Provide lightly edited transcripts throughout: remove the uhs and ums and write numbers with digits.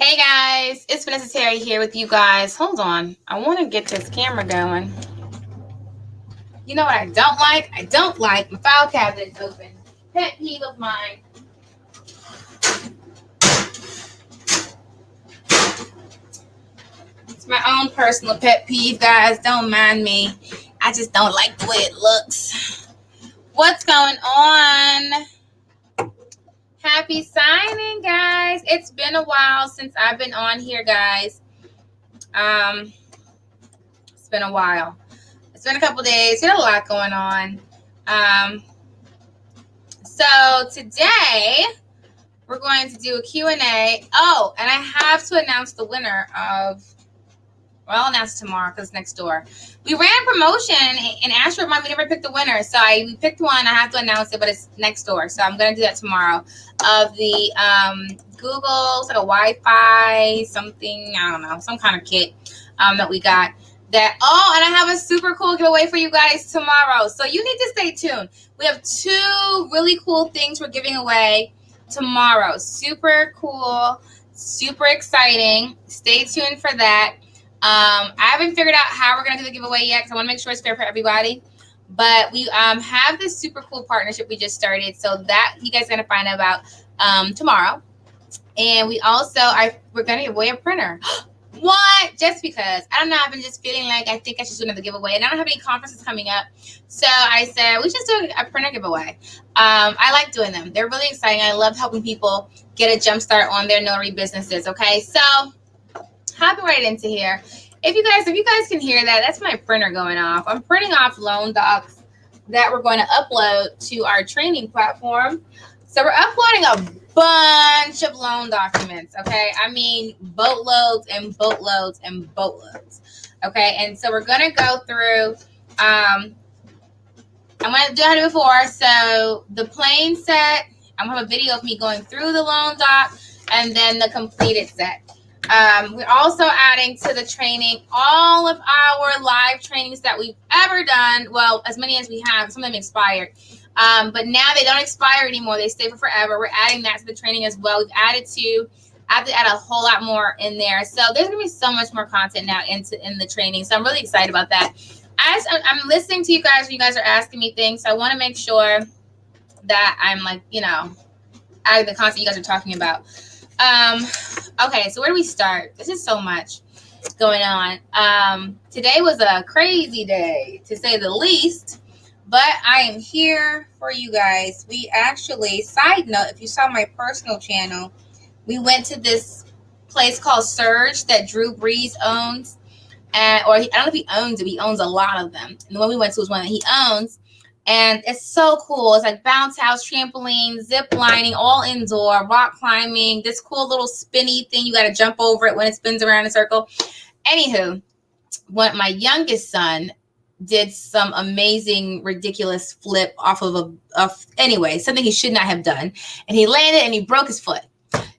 Hey guys, it's Vanessa here with you guys. Hold on, I want to get this camera going. You know what I don't like? I don't like my file cabinet open. Pet peeve of mine. It's my own personal pet peeve, guys. Don't mind me. I just don't like the way it looks. What's going on? Happy signing, guys. It's been a while since I've been on here, guys. It's been a while. It's been a couple days. We had a lot going on. So today we're going to do a Q&A. Oh, and I have to announce the winner of, well, I'll announce it tomorrow because it's next door. We ran a promotion and Astro reminded me never picked the winner. So we picked one. I have to announce it, but it's next door. So I'm going to do that tomorrow. Of the Google, it's like a Wi-Fi something, I don't know, some kind of kit that we got. And I have a super cool giveaway for you guys tomorrow. So you need to stay tuned. We have two really cool things we're giving away tomorrow. Super cool, super exciting. Stay tuned for that. I haven't figured out how we're going to do the giveaway yet because I want to make sure it's fair for everybody. But we have this super cool partnership we just started. So that you guys are going to find out about tomorrow. And we also we're going to give away a printer. What? Just because. I don't know. I've been just feeling like I think I should do another giveaway. And I don't have any conferences coming up. So I said, we should do a printer giveaway. I like doing them. They're really exciting. I love helping people get a jump start on their notary businesses. Okay. So hopping right into here. If you guys can hear that, that's my printer going off. I'm printing off loan docs that we're going to upload to our training platform. So we're uploading a bunch of loan documents, okay? I mean, boatloads and boatloads and boatloads, okay? And so we're going to go through, I'm going to do it before. So the plain set, I'm going to have a video of me going through the loan doc and then the completed set. We're also adding to the training all of our live trainings that we've ever done. Well, as many as we have, some of them expired. But now they don't expire anymore. They stay for forever. We're adding that to the training as well. I have to add a whole lot more in there. So there's going to be so much more content now in the training. So I'm really excited about that. As I'm listening to you guys, when you guys are asking me things, so I want to make sure that I'm adding the content you guys are talking about. Okay, so where do we start? This is so much going on. Today was a crazy day, to say the least. But I am here for you guys. We actually, side note, if you saw my personal channel, we went to this place called Surge that Drew Brees owns. I don't know if he owns it, but he owns a lot of them. And the one we went to was one that he owns. And it's so cool. It's like bounce house, trampoline, zip lining, all indoor, rock climbing, this cool little spinny thing. You got to jump over it when it spins around in a circle. Anywho, my youngest son did some amazing, ridiculous flip off of something he should not have done. And he landed and he broke his foot.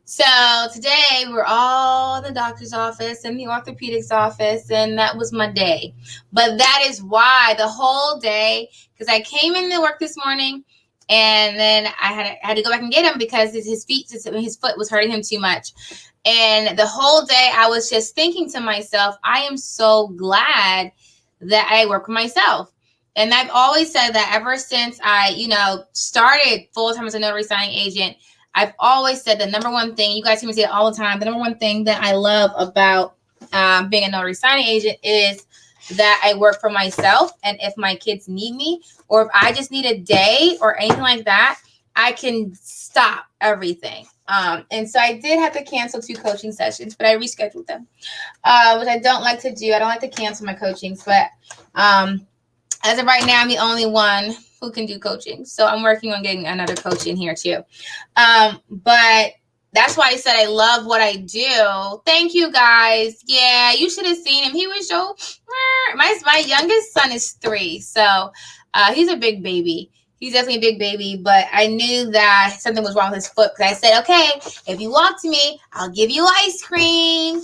So today we're all in the doctor's office and the orthopedics office, and that was my day. But that is why the whole day, because I came into work this morning and then I had to go back and get him because his foot was hurting him too much. And the whole day I was just thinking to myself, I am so glad that I work with myself. And I've always said that ever since I, started full-time as a notary signing agent. I've always said the number one thing, you guys hear me say it all the time, the number one thing that I love about being a notary signing agent is that I work for myself. And if my kids need me, or if I just need a day or anything like that, I can stop everything. And so I did have to cancel 2 coaching sessions, but I rescheduled them, which I don't like to do. I don't like to cancel my coachings, but as of right now, I'm the only one who can do coaching. So I'm working on getting another coach in here too. But that's why I said I love what I do. Thank you guys. Yeah, you should have seen him. He was so, my youngest son is 3. So he's a big baby. He's definitely a big baby, but I knew that something was wrong with his foot because I said, okay, if you walk to me, I'll give you ice cream.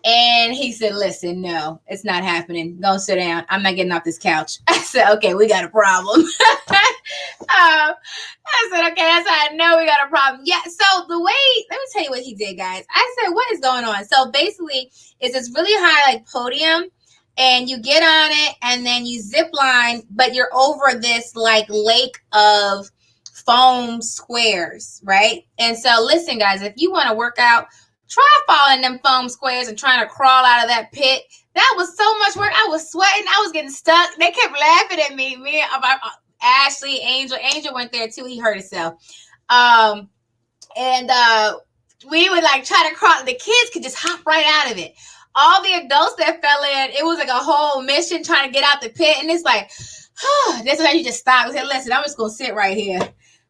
And he said, listen, no, it's not happening. Go sit down. I'm not getting off this couch. I said, okay, we got a problem. I said, okay, that's how I know we got a problem. Yeah, so the way, let me tell you what he did, guys. I said, what is going on? So basically, it's this really high like podium, and you get on it, and then you zip line, but you're over this like lake of foam squares, right? And so listen, guys, if you want to work out, try falling them foam squares and trying to crawl out of that pit. That was so much work. I was sweating. I was getting stuck. They kept laughing at me. Me about Ashley, Angel went there too. He hurt himself. And we would like try to crawl. The kids could just hop right out of it. All the adults that fell in, it was like a whole mission trying to get out the pit. And it's like, this is how you just stop and say, listen, I'm just going to sit right here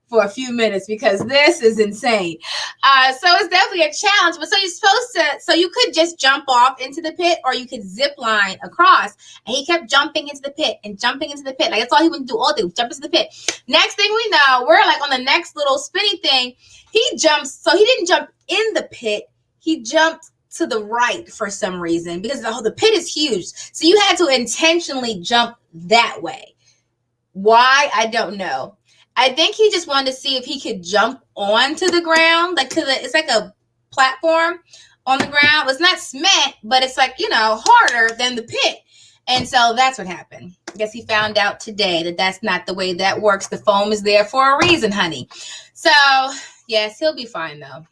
for a few minutes because this is insane. So it's definitely a challenge. But so you're supposed to, so you could just jump off into the pit or you could zip line across. And he kept jumping into the pit and jumping into the pit. Like that's all he would do all day, jump into the pit. Next thing we know, we're like on the next little spinny thing. He jumps, so he didn't jump in the pit. He jumped to the right for some reason because the pit is huge. So you had to intentionally jump that way. Why? I don't know. I think he just wanted to see if he could jump onto the ground, like it's like a platform on the ground. It's not cement, but it's like, harder than the pit. And so that's what happened. I guess he found out today that that's not the way that works. The foam is there for a reason, honey. So yes, he'll be fine though.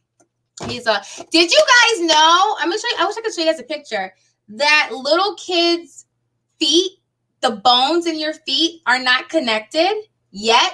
Did you guys know? I wish I could show you guys a picture that little kids' feet, the bones in your feet are not connected yet.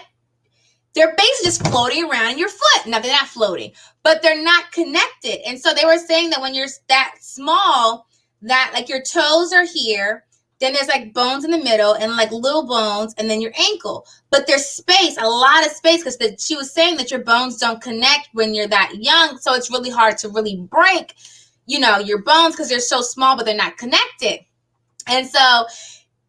They're basically just floating around in your foot. Now, they're not floating, but they're not connected. And so they were saying that when you're that small, that like your toes are here, then there's like bones in the middle and like little bones, and then your ankle. But there's space, a lot of space, because she was saying that your bones don't connect when you're that young. So it's really hard to really break, your bones because they're so small, but they're not connected. And so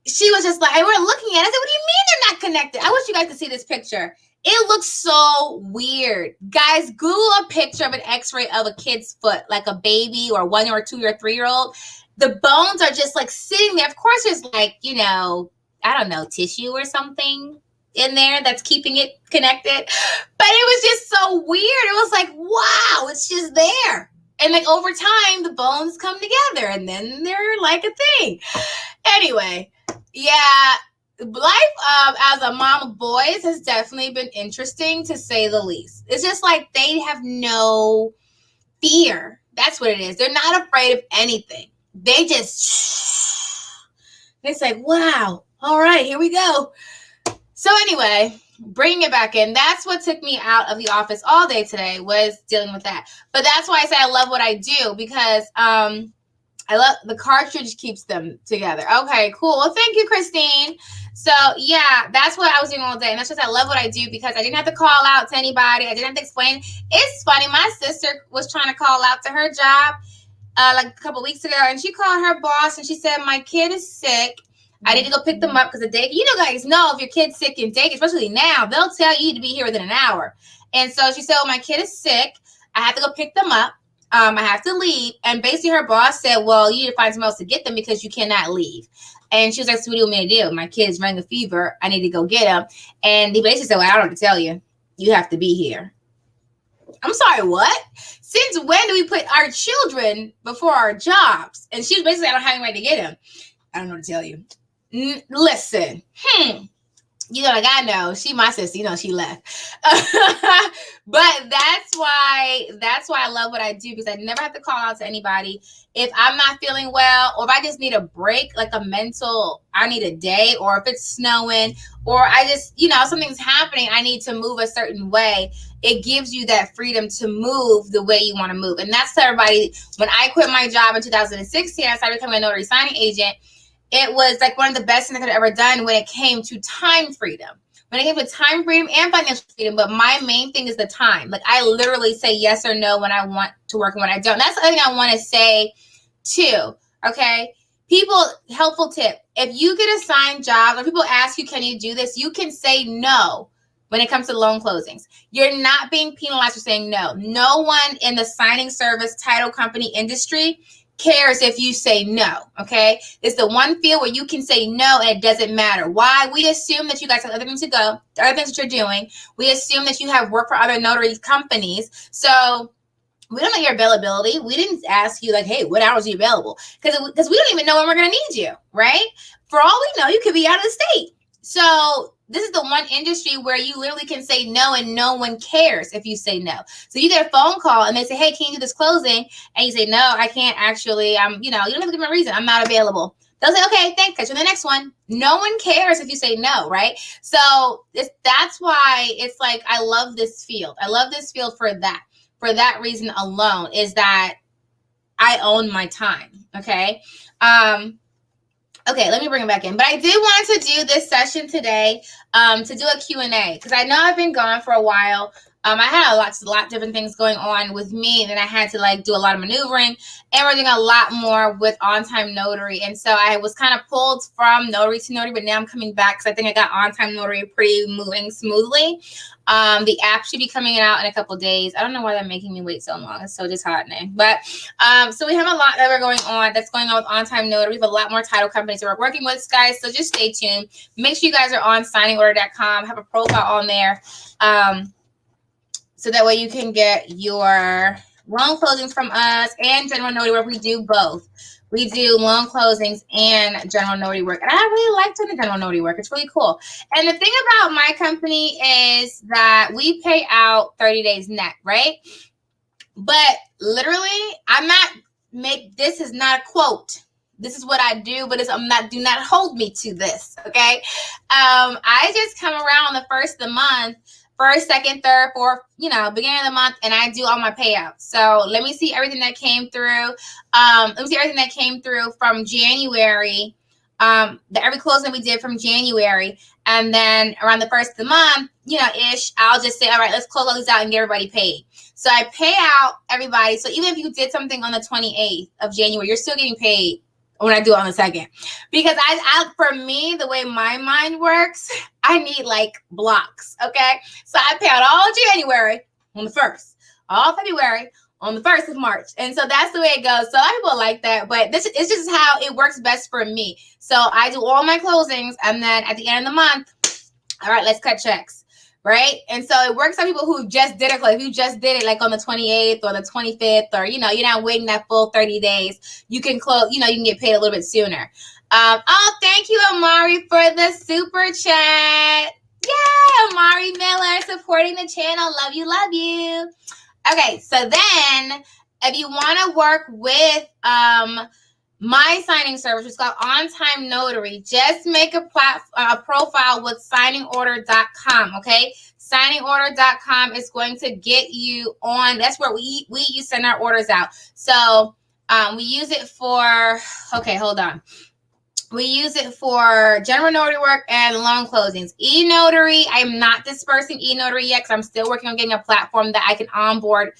she was just like, I we're looking at it. I said, what do you mean they're not connected? I wish you guys could see this picture. It looks so weird. Guys, Google a picture of an x-ray of a kid's foot, like a baby or 1 or 2 or 3-year-old. The bones are just like sitting there. Of course, there's like, I don't know, tissue or something in there that's keeping it connected. But it was just so weird. It was like, wow, it's just there. And like over time, the bones come together and then they're like a thing. Anyway, yeah. Life as a mom of boys has definitely been interesting, to say the least. It's just like they have no fear. That's what it is. They're not afraid of anything. They just, it's like, wow, all right, here we go. So anyway, bringing it back in, that's what took me out of the office all day today, was dealing with that. But that's why I say I love what I do, because I love the cartridge keeps them together. Okay, cool. Well, thank you, Christine. So yeah, that's what I was doing all day. And that's just, I love what I do because I didn't have to call out to anybody. I didn't have to explain. It's funny. My sister was trying to call out to her job like a couple weeks ago, and she called her boss and she said, my kid is sick. I need to go pick them up because the day, guys know if your kid's sick in daycare, especially now, they'll tell you to be here within an hour. And so she said, my kid is sick. I have to go pick them up. I have to leave. And basically her boss said, well, you need to find someone else to get them because you cannot leave. And she was like, so what do you want me to do? My kid's running a fever. I need to go get him. And he basically said, well, I don't have to tell you. You have to be here. I'm sorry, what? Since when do we put our children before our jobs? And she was basically, I don't have any right to get him. I don't know what to tell you. Listen, like I know, she my sister, she left. But that's why I love what I do, because I never have to call out to anybody. If I'm not feeling well, or if I just need a break, like I need a day, or if it's snowing, or I just, something's happening, I need to move a certain way. It gives you that freedom to move the way you want to move. And that's to everybody. When I quit my job in 2016, I started becoming a notary signing agent. It was like one of the best things I could have ever done when it came to time freedom. When it came to time freedom and financial freedom, but my main thing is the time. Like I literally say yes or no when I want to work and when I don't. And that's the other thing I want to say too, okay? People, helpful tip. If you get assigned jobs or people ask you, can you do this? You can say no when it comes to loan closings. You're not being penalized for saying no. No one in the signing service title company industry cares if you say no, okay? It's the one field where you can say no and it doesn't matter. Why? We assume that you guys have other things to go, other things that you're doing. We assume that you have work for other notary companies. So we don't know your availability. We didn't ask you like, hey, what hours are you available? Because we don't even know when we're going to need you, right? For all we know, you could be out of the state. So this is the one industry where you literally can say no and no one cares if you say no. So you get a phone call and they say, hey, can you do this closing? And you say, no, I can't actually. You don't have to give them a reason. I'm not available. They'll say, okay, thanks, catch you on the next one. No one cares if you say no, right? So that's why it's like, I love this field. I love this field for that. For that reason alone, is that I own my time, okay? Okay, let me bring it back in. But I did want to do this session today to do a Q&A because I know I've been gone for a while. I had a lot different things going on with me, and then I had to like do a lot of maneuvering, and we're doing a lot more with on-time notary. And so I was kind of pulled from notary to notary, but now I'm coming back because I think I got on-time notary pretty moving smoothly. The app should be coming out in a couple days. I don't know why they're making me wait so long. It's so disheartening. But so we have a lot that we're going on that's going on with on-time notary. We have a lot more title companies that we're working with, guys. So just stay tuned. Make sure you guys are on signingorder.com. Have a profile on there. So that way you can get your loan closings from us and general notary work. We do both. We do loan closings and general notary work. And I really like doing the general notary work. It's really cool. And the thing about my company is that we pay out 30 days net, right? But literally, this is not a quote. This is what I do, but do not hold me to this, okay? I just come around on the first of the month, first, second, third, fourth, beginning of the month, and I do all my payouts. So let me see everything that came through. Let me see everything that came through from January, every closing we did from January. And then around the first of the month, ish, I'll just say, all right, let's close all these out and get everybody paid. So I pay out everybody. So even if you did something on the 28th of January, you're still getting paid when I do it on the 2nd. Because for me, the way my mind works, I need like blocks, okay? So I pay out all January on the 1st, all February on the 1st of March. And so that's the way it goes. So a lot of people like that, but it's just how it works best for me. So I do all my closings, and then at the end of the month, all right, let's cut checks. Right. And so it works on people who just did it. Like if you just did it like on the 28th or the 25th, or, you're not waiting that full 30 days, you can close, you can get paid a little bit sooner. Thank you, Amari, for the super chat. Yay, Amari Miller supporting the channel. Love you, love you. Okay. So then if you want to work with, my signing service is called On Time Notary. Just make a profile with signingorder.com, okay? Signingorder.com is going to get you on. That's where we send our orders out. So we use it for, okay, hold on. We use it for general notary work and loan closings. E-Notary, I'm not dispersing E-Notary yet because I'm still working on getting a platform that I can onboard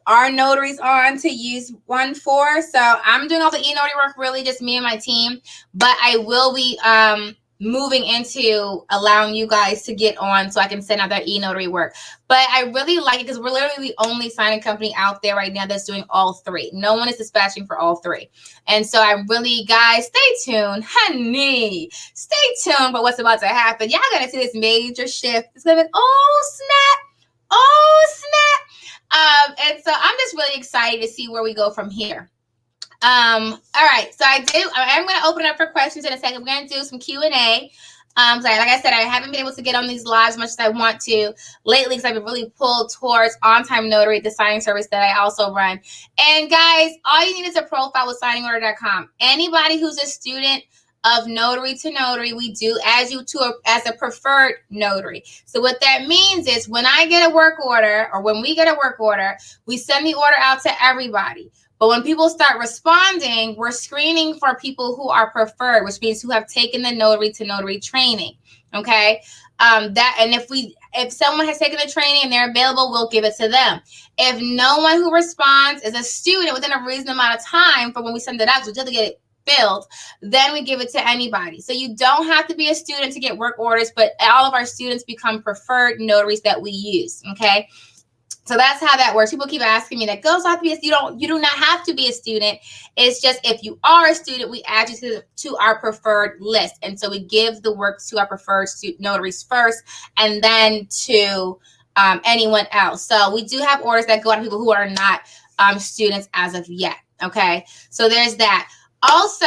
our notaries on to use one for. So I'm doing all the e-notary work, really just me and my team, but I will be moving into allowing you guys to get on so I can send out their e-notary work. But I really like it because we're literally the only signing company out there right now that's doing all three. No one is dispatching for all three. And so I really, guys, stay tuned, honey. Stay tuned for what's about to happen. Y'all gonna see this major shift. It's gonna be, oh snap. And so I'm just really excited to see where we go from here. All right. So I'm going to open up for questions in a second. We're going to do some Q&A. So like I said, I haven't been able to get on these lives as much as I want to lately because I've been really pulled towards On-Time Notary, the signing service that I also run. And guys, all you need is a profile with signingorder.com. Anybody who's a student of notary to notary, we do add you as a preferred notary. So what that means is when I get a work order, or when we get a work order, we send the order out to everybody. But when people start responding, we're screening for people who are preferred, which means who have taken the notary to notary training. Okay. And if someone has taken the training and they're available, we'll give it to them. If no one who responds is a student within a reasonable amount of time for when we send it out, so we have to get it filled, then we give it to anybody. So you don't have to be a student to get work orders, but all of our students become preferred notaries that we use. Okay. So that's how that works. People keep asking me that, girls have to be you do not have to be a student. It's just if you are a student, we add you to our preferred list. And so we give the work to our preferred notaries first and then to anyone else. So we do have orders that go out to people who are not students as of yet. Okay, so there's that. Also,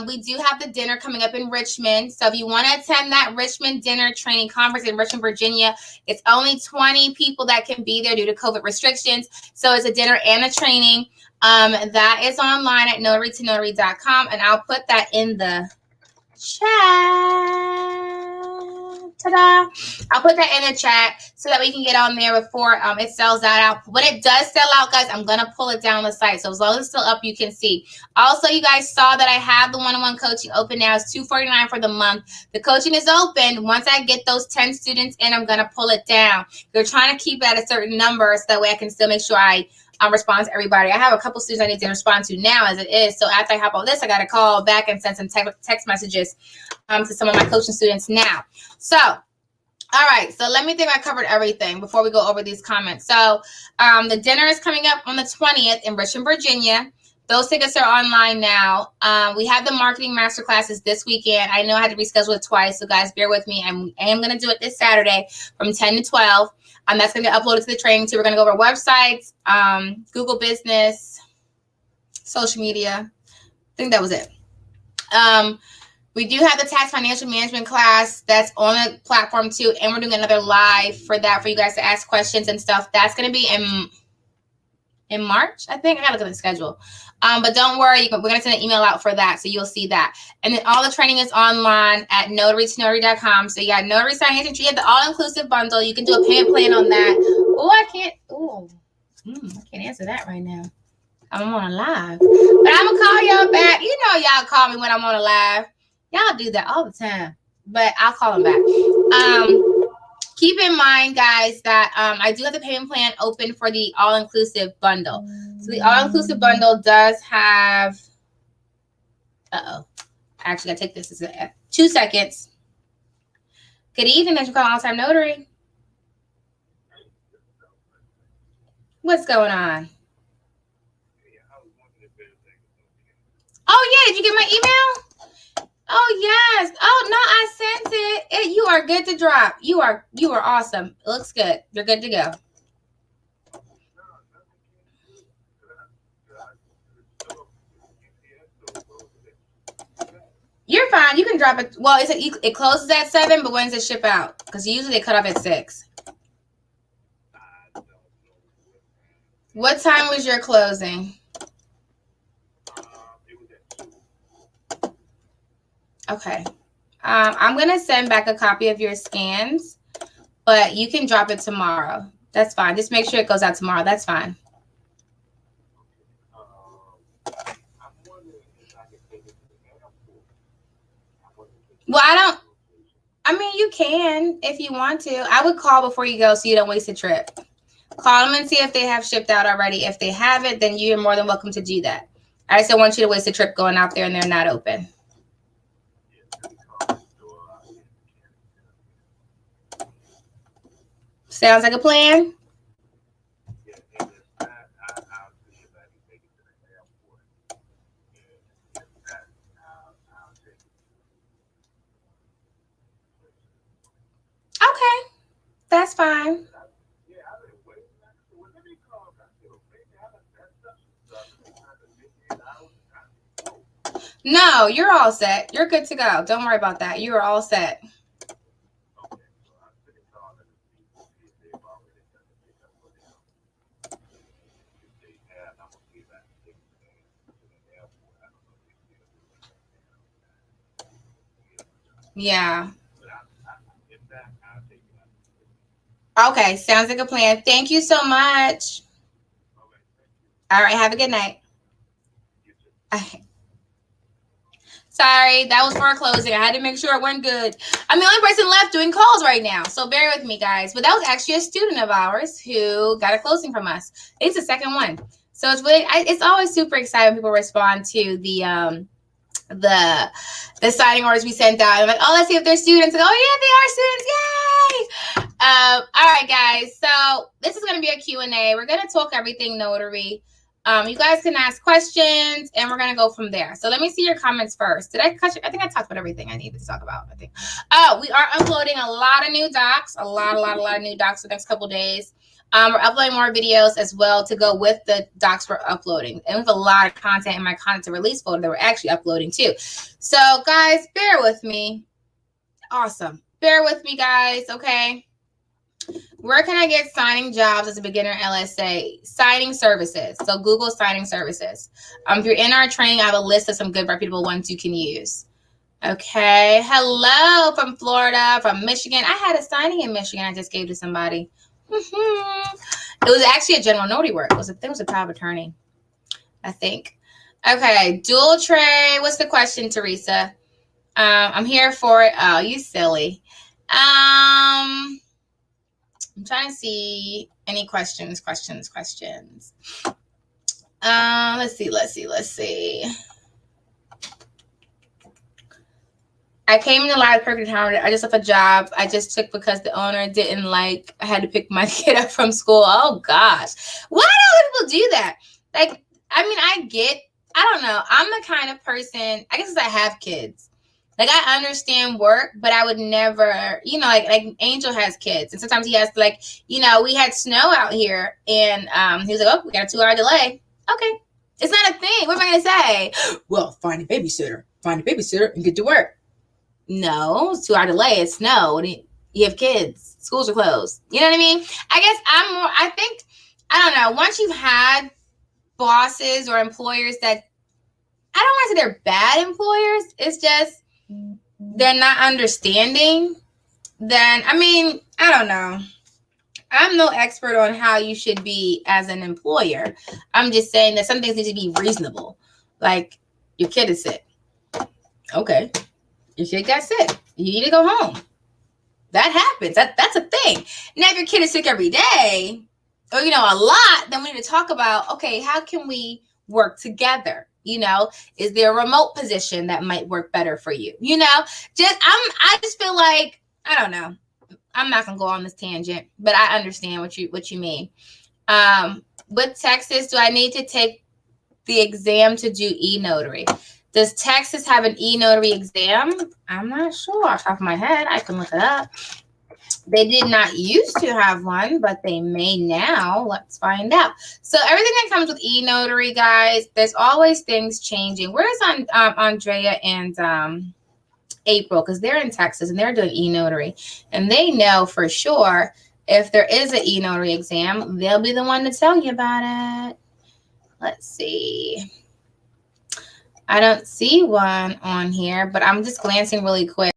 we do have the dinner coming up in Richmond. So if you want to attend that Richmond dinner training conference in Richmond, Virginia, it's only 20 people that can be there due to COVID restrictions. So it's a dinner and a training. That is online at notarytonotary.com, and I'll put that in the chat. Ta-da! I'll put that in the chat so that we can get on there before it sells that out. When it does sell out, guys, I'm going to pull it down the site. So as long as it's still up, you can see. Also, you guys saw that I have the one-on-one coaching open now. It's $249 for the month. The coaching is open. Once I get those 10 students in, I'm going to pull it down. They're trying to keep it at a certain number so that way I can still make sure I respond to everybody. I have a couple students I need to respond to now as it is. So after I hop on this, I got to call back and send some text messages to some of my coaching students now. So, all right. So let me think I covered everything before we go over these comments. So the dinner is coming up on the 20th in Richmond, Virginia. Those tickets are online now. We have the marketing masterclasses this weekend. I know I had to reschedule it twice, so guys, bear with me. I am going to do it this Saturday from 10 to 12. That's going to get uploaded to the training too. We're going to go over websites, Google Business, social media. I think that was it. We do have the tax financial management class that's on the platform too, and we're doing another live for that for you guys to ask questions and stuff. That's going to be in March, I think. I got to look at the schedule. But don't worry, we're going to send an email out for that, so you'll see that. And then all the training is online at notarytonotary.com. So you got notary signing agent. You get the all-inclusive bundle. You can do a payment plan on that. Oh, I can't answer that right now. I'm on a live. But I'm going to call y'all back. You know y'all call me when I'm on a live. Y'all do that all the time. But I'll call them back. Keep in mind, guys, that I do have the payment plan open for the all-inclusive bundle. So the all-inclusive bundle does have, I actually got to take this. This is 2 seconds. Good evening. Thanks for calling All Time Notary. What's going on? Oh, yeah. Did you get my email? Oh, yes. Oh, no, I sent it. You are good to drop. You are awesome. It looks good. You're good to go. You're fine. You can drop it. Well, it closes at 7, but when does it ship out? Because usually they cut off at 6. What time was your closing? Okay. I'm going to send back a copy of your scans, but you can drop it tomorrow. That's fine. Just make sure it goes out tomorrow. That's fine. Well, you can if you want to. I would call before you go so you don't waste a trip. Call them and see if they have shipped out already. If they haven't, then you're more than welcome to do that. I just don't want you to waste a trip going out there and they're not open. Sounds like a plan? Okay, that's fine. No, you're all set. You're good to go. Don't worry about that. You are all set. Yeah. Okay, sounds like a plan. Thank you so much. All right, have a good night. Sorry, that was for a closing. I had to make sure it went good. I'm the only person left doing calls right now, so bear with me, guys. But that was actually a student of ours who got a closing from us. It's the second one. So it's really, it's always super exciting when people respond to the signing orders we sent out. I'm like, oh, let's see if they're students. Like, oh, yeah, they are students. Yay! All right, guys. So this is going to be a Q&A. We're going to talk everything notary. You guys can ask questions, and we're going to go from there. So let me see your comments first. Did I cut you? I think I talked about everything I needed to talk about, I think. Oh, we are uploading a lot of new docs, a lot of new docs the next couple days. We're uploading more videos as well to go with the docs we're uploading. And we have a lot of content in my content to release folder that we're actually uploading too. So, guys, bear with me. Awesome. Bear with me, guys, okay? Where can I get signing jobs as a beginner LSA? Signing services. So Google signing services. If you're in our training, I have a list of some good reputable ones you can use. Okay. Hello from Florida, from Michigan. I had a signing in Michigan I just gave to somebody. It was actually a general notary work. It was a power of attorney, I think. Okay. Dual tray. What's the question, Teresa? I'm here for it. Oh, you silly. I'm trying to see any questions. Let's see. I came in the live perfect time. I just left a job I just took because the owner didn't like. I had to pick my kid up from school. Oh gosh, why do people do that? Like, I mean, I don't know. I'm the kind of person. I guess I have kids. Like, I understand work, but I would never, like Angel has kids. And sometimes he has to, like, we had snow out here. And he was like, oh, we got a 2-hour delay. Okay. It's not a thing. What am I going to say? Well, find a babysitter and get to work. No, it's 2-hour delay. It's snow. And you have kids. Schools are closed. You know what I mean? I guess I don't know. Once you've had bosses or employers that, I don't want to say they're bad employers. It's just, they're not understanding, then, I mean, I don't know. I'm no expert on how you should be as an employer. I'm just saying that some things need to be reasonable. Like, your kid is sick. Okay. Your kid got sick. You need to go home. That happens. That's a thing. Now, if your kid is sick every day, or, a lot, then we need to talk about, okay, how can we work together? Is there a remote position that might work better for you? I just feel like, I don't know. I'm not gonna go on this tangent, but I understand what you mean. With Texas, do I need to take the exam to do e-notary? Does Texas have an e-notary exam? I'm not sure off the top of my head. I can look it up. They did not used to have one, but they may now. Let's find out. So everything that comes with e-notary, guys, there's always things changing. Where's Andrea and April? Because they're in Texas and they're doing e-notary. And they know for sure if there is an e-notary exam, they'll be the one to tell you about it. Let's see. I don't see one on here, but I'm just glancing really quick.